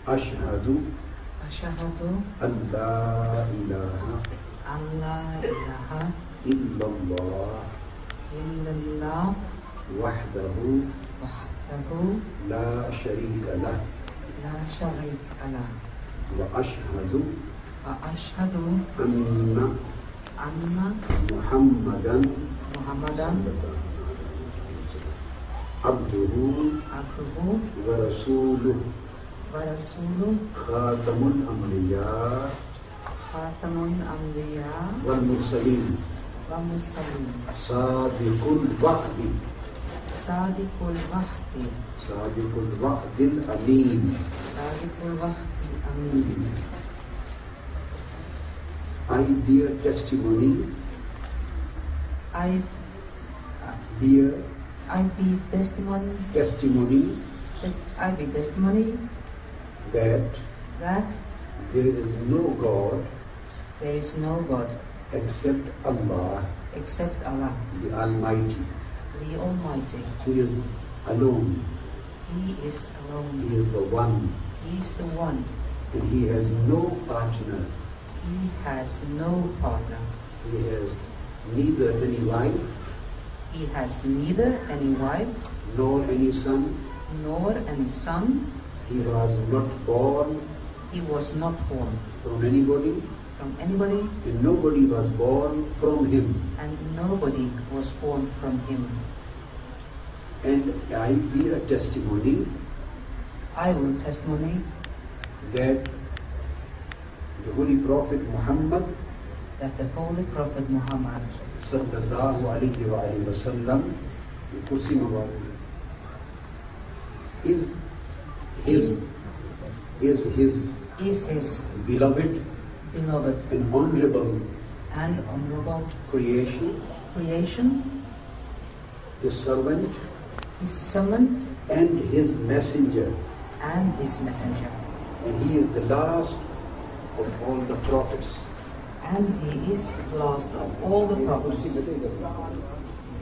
Ashhadu an la ilaha illallah wahdahu la sharika lah wa ashhadu anna Muhammadan abduhu wa rasuluh khatamul anbiya wal mursalin sadiqul wa'di amin. I bear testimony. That there is no God except Allah, the Almighty. He is alone. He is the one. And He has no partner. He has neither any wife. Nor any son. He was not born from anybody. And nobody was born from Him. And I bear testimony. That the Holy Prophet Muhammad sallallahu alayhi wa sallam is his beloved and honorable creation, His servant and His messenger. And He is the last of all the prophets. He is the last of all the prophets.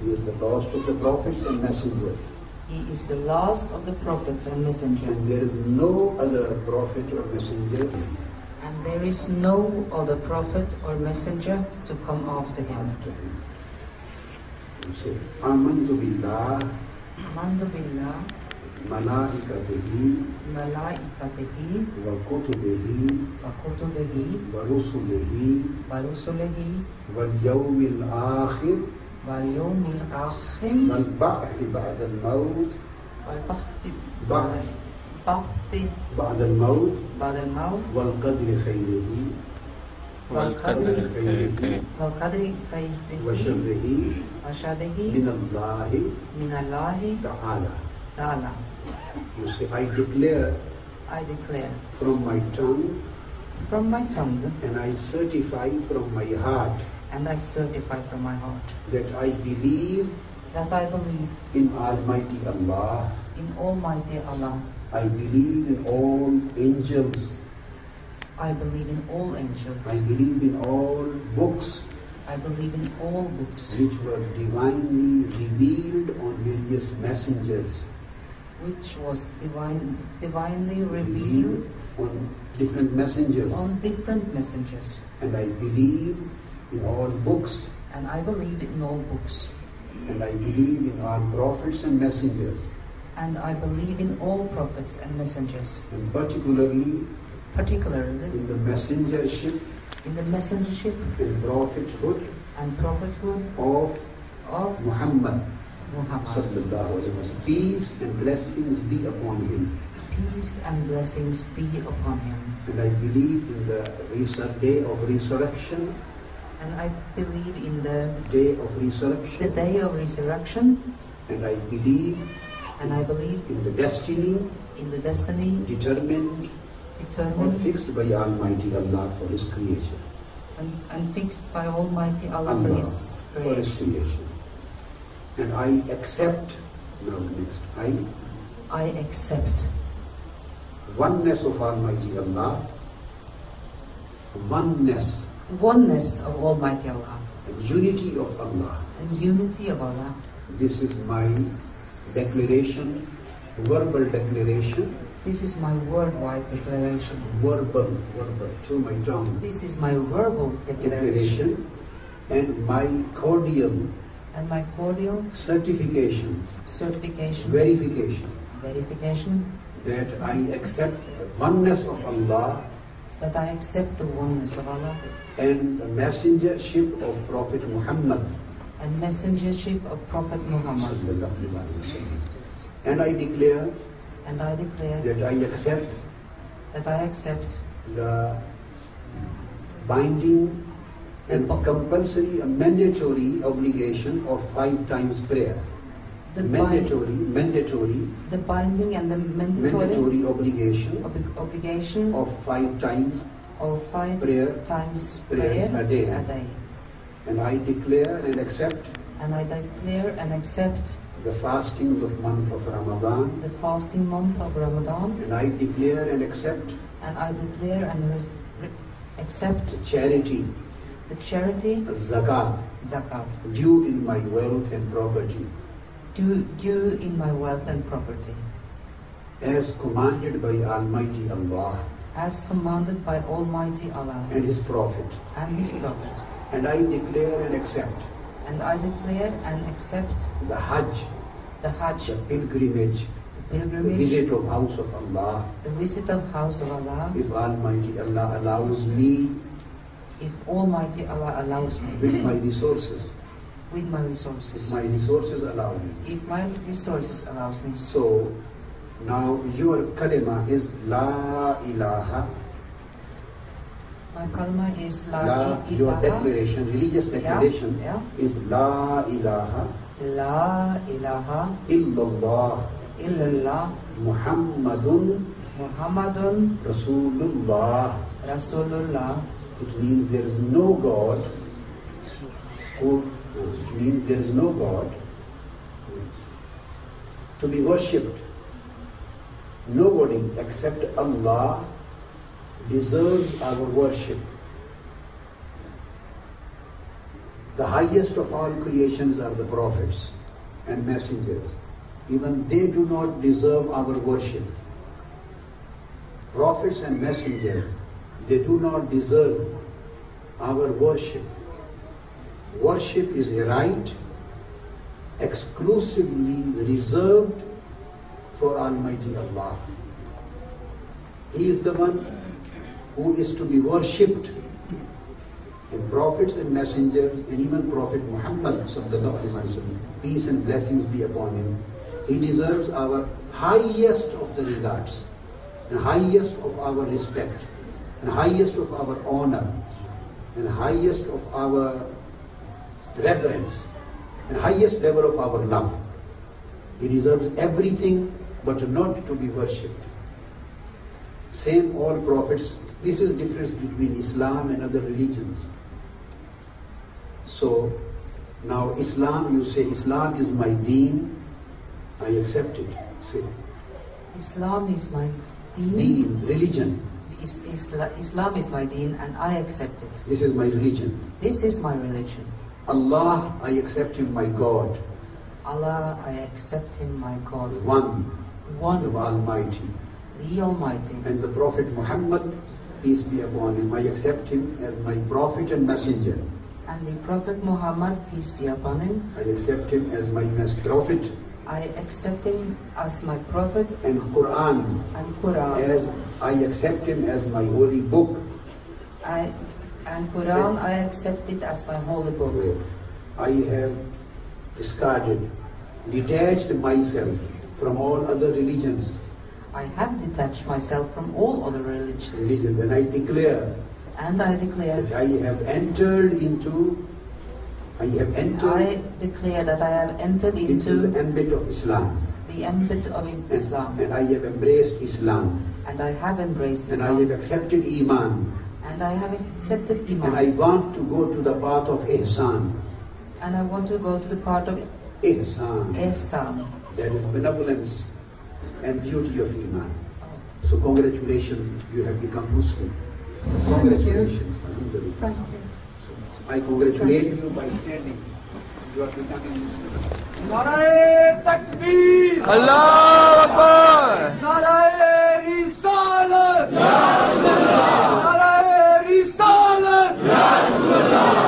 He is the last of the prophets and messenger. And there is no other prophet or messenger. To come after him. You say, Amantu billah, malaikatihi, wa kutubihi, wa rusulihi, wal yawmil akhir, wal ba'thi ba'da al-mawt, wal qadri khayrihi, wa sharrihi, min Allahi ta'ala. You say, I declare from my tongue, and I certify from my heart, that I believe in Almighty Allah. I believe in all angels. I believe in all angels. I believe in all books. Which were divinely revealed on various messengers. Divinely revealed on different messengers. And I believe in all books. And I believe in all And I believe in all prophets and messengers. And I believe in all prophets and messengers. And particularly in the messengership. And prophethood of Muhammad. Sallallahu alaihi wasallam. Peace and blessings be upon him. And I believe in the day of resurrection. And I believe in the day of resurrection. And I believe in the destiny determined or fixed by Almighty Allah for His creation. And fixed by Almighty Allah for His creation. And I accept, I accept oneness of Almighty Allah, oneness of Almighty Allah, and unity of Allah. This is my declaration, verbal declaration, This is my worldwide declaration. verbal, through my tongue, This is my verbal declaration. and my cordial And my cordial certification, certification, verification, that I accept the oneness of Allah that I accept the oneness of Allah and the messengership of Prophet Muhammad. and messengership of Prophet Muhammad. And I declare And I declare that I accept that I accept the binding and compulsory, a mandatory obligation of 5 times prayer. the Mandatory the binding and the mandatory obligation obligation of 5 times of 5 prayer, times prayer prayer a day. a day. And I declare and accept And I declare and accept the fasting of month of Ramadan. the fasting month of Ramadan. And I declare and accept And I declare and accept charity, the charity, zakat, zakat, due in my wealth and property, due in my wealth and property, as commanded by Almighty Allah as commanded by Almighty Allah and His Prophet. and His Prophet. And I declare and accept And I declare and accept the Hajj, the Hajj, the pilgrimage, the the pilgrimage, visit of house of Allah, the visit of house of Allah, if Almighty Allah allows me if Almighty Allah allows me, with my resources. with my If resources, my resources allow me. if my resources allows me. So, now your kalima is La ilaha. My kalma is Your ilaha, declaration, religious declaration yeah. is La ilaha La ilaha illallah illallah Muhammadun Muhammadun Rasulullah. Rasulullah. It means there is no God to be worshipped. Nobody except Allah deserves our worship. The highest of all creations are the prophets and messengers. Even they do not deserve our worship. Prophets and messengers, they do not deserve our worship. Worship is a right exclusively reserved for Almighty Allah. He is the one who is to be worshipped. And prophets and messengers, and even Prophet Muhammad sallallahu alaihi wasallam, peace and blessings be upon him, he deserves our highest of the regards, and highest of our respect, and highest of our honor, and highest of our reverence, and highest level of our love. He deserves everything but not to be worshipped. Same all prophets. This is the difference between Islam and other religions. So, now Islam, you say Islam is my deen, I accept it. Say, Islam is my deen. deen, religion. Islam is my deen and I accept it. This is my religion. This is my religion. Allah, I accept Him my God. Allah, I accept Him my God. One, One, the Almighty. the Almighty. And the Prophet Muhammad, peace be upon him, I accept him as my prophet and messenger. And the Prophet Muhammad, peace be upon him, I accept him as my prophet. I accept him as my prophet And Quran, and Quran. as I accept him as my holy book. And Quran, I accept it as my holy book. I have discarded, detached myself from all other religions. I have detached myself from all other religions. And I declare And I declare that I have entered into I declare that I have entered into into the ambit of Islam. the ambit of Islam. And I have embraced Islam. And I have embraced And I have Islam. accepted Iman. And I have accepted And I Iman. want to go to the path of Ihsan. And I want to go to the part of Ihsan. Ihsan. That is benevolence and beauty of Iman. So congratulations, you have become Muslim. Congratulations. Alhamdulillah. Thank you. I congratulate you by standing. You are becoming Muslim. नाराए तकबीर, अल्लाह अकबर, नाराए रिसालत, नाराए रिसालत,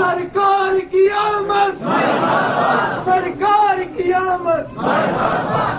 सरकार की आमद, सरकार की आमद।